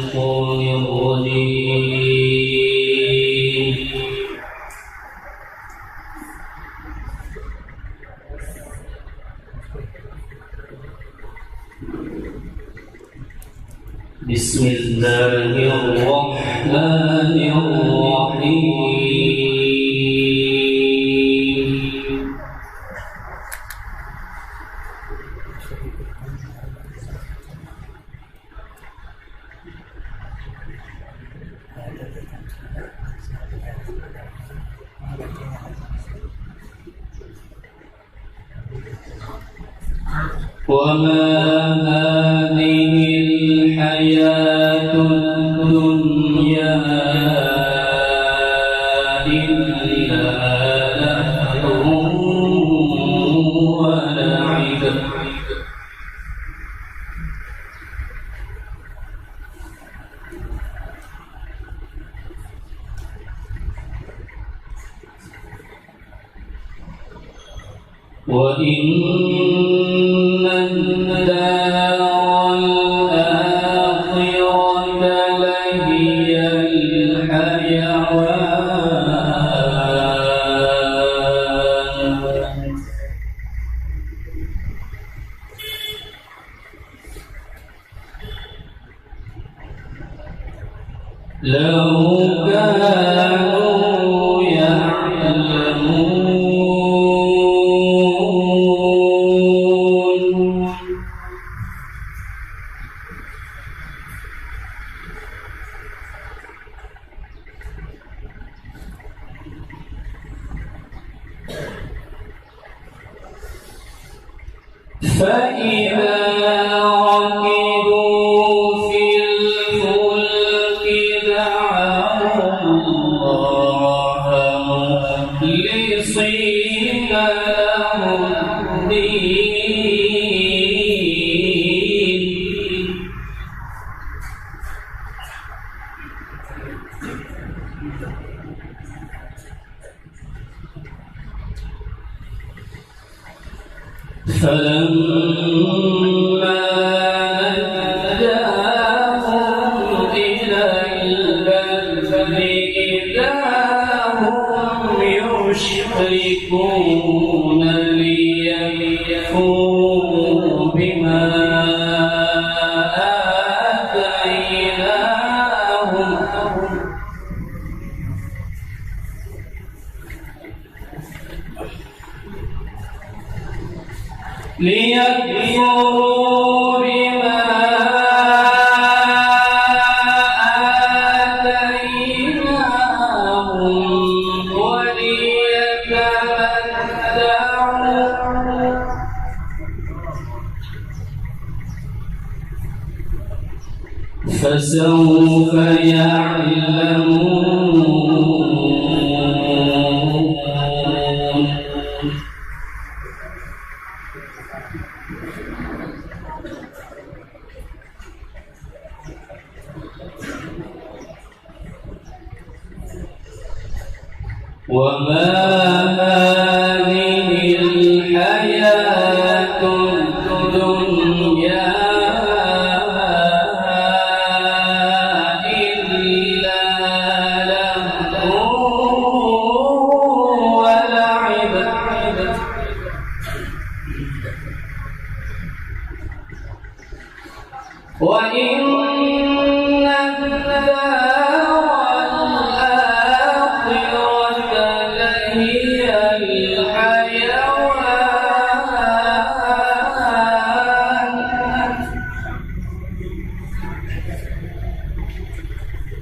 الشيطان الرجيم. بسم الله الرحمن الرحيم. وما هذه الحياة الدنيا إلا لهو ولعب وإن الدار الآخرة لهي الحيوان لو كانوا يعلمون. فإذا ركبوا في الفلك دعوا الله مخلصين له الدين فلما نجاهم إلى البر إذا هم يشركون ليكفروا بما آتيناهم ليكفروا بما آتيناهم وليتمتعوا فسوف يعلمون. وما هذه الحياة الدنيا إلا لهو ولعب وإن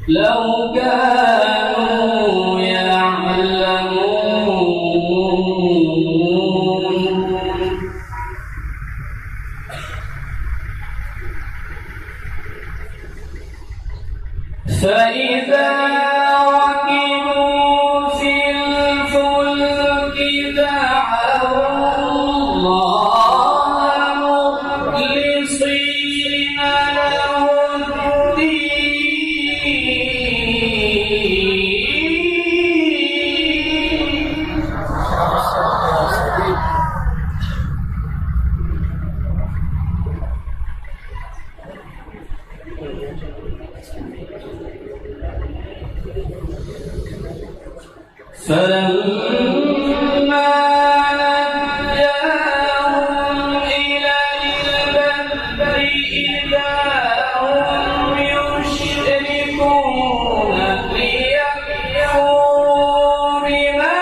لو كانوا يعلمون. فإذا ركبوا في الفلك دعوا الله مخلصين له الدين فلما نجاهم إلى البر إذا هم يشركون ليكفروا بما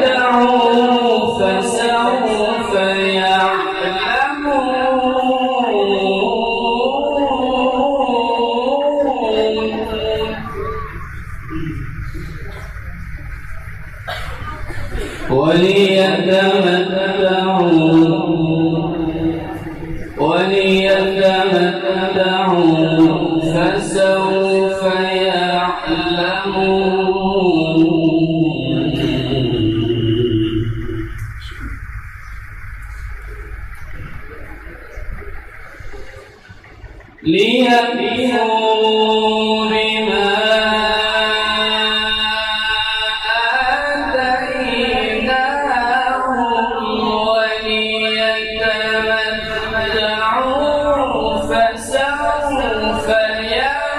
وليتمتعوا فسوف يعلمون وليتمتعوا فسوف يعلمون ليكفروا بما آتيناهم وليتمتعوا فسوف يعلمون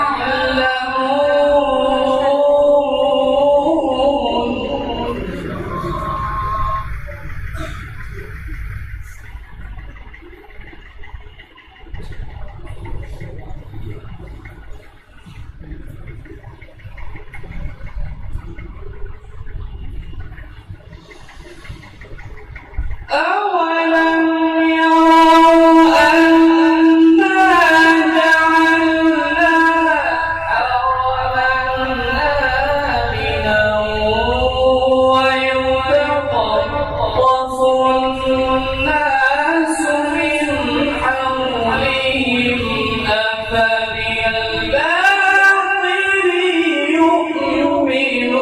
أولم يروا أنا جعلنا حرما آمنا ويتخطف الناس من حولهم أفبالباطل يؤمنون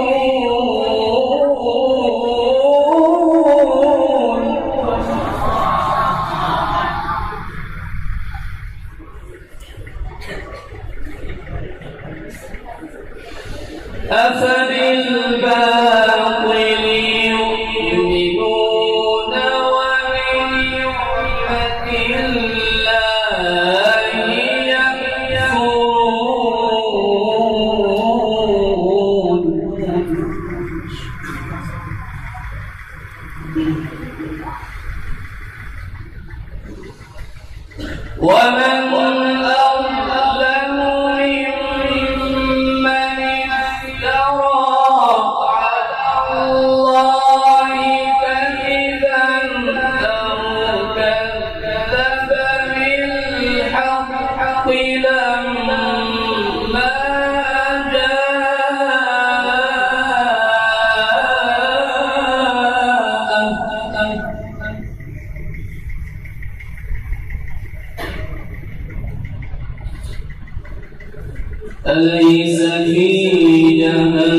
أفبالباطل يؤمنون وبنعمة الله يكفرون ومن أظلم ممن افترى على الله كذبا أو كذب بالحق لما جاءه أليس في جهنم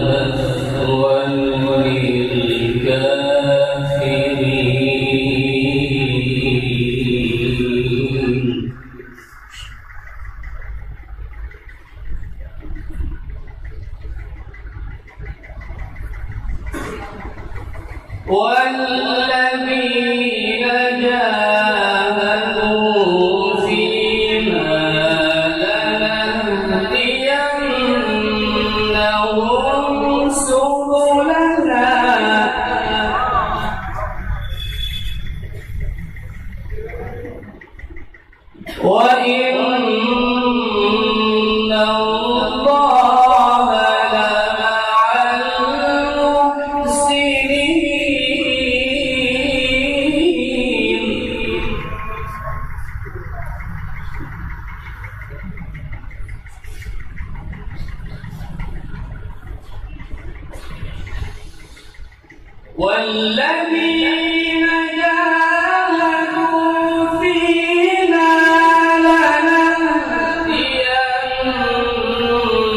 مثوى للكافرين والذين جاهدوا فينا لنهدينهم سبلنا وإن الله لمع المحسنين والذين جاهدوا فينا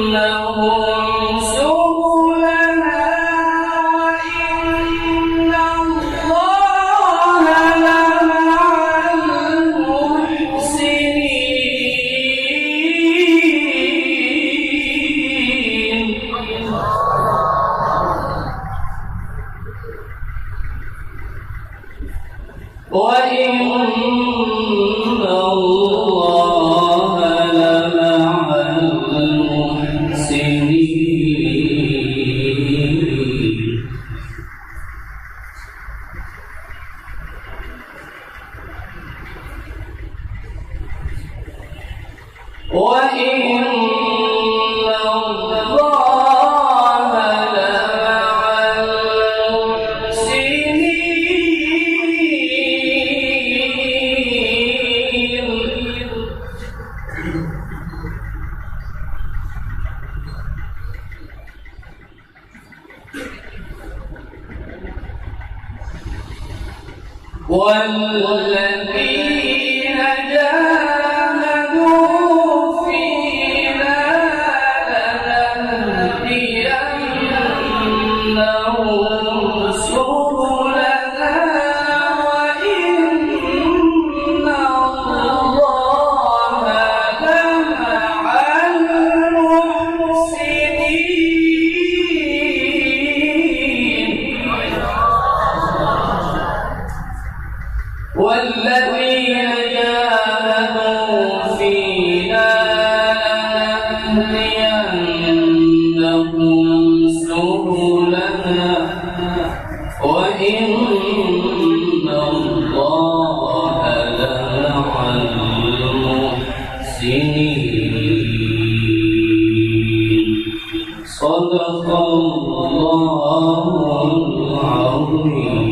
لنهدينهم سبلنا وإن الله لمع المحسنين وإن الله لمع المحسنين. وإن والذين جاهدوا فينا لنهدينهم سبلنا وإن الله لمع المحسنين. والذين جاهدوا فينا لنهدينهم سبلنا وإن الله لمع المحسنين. صدق الله العظيم.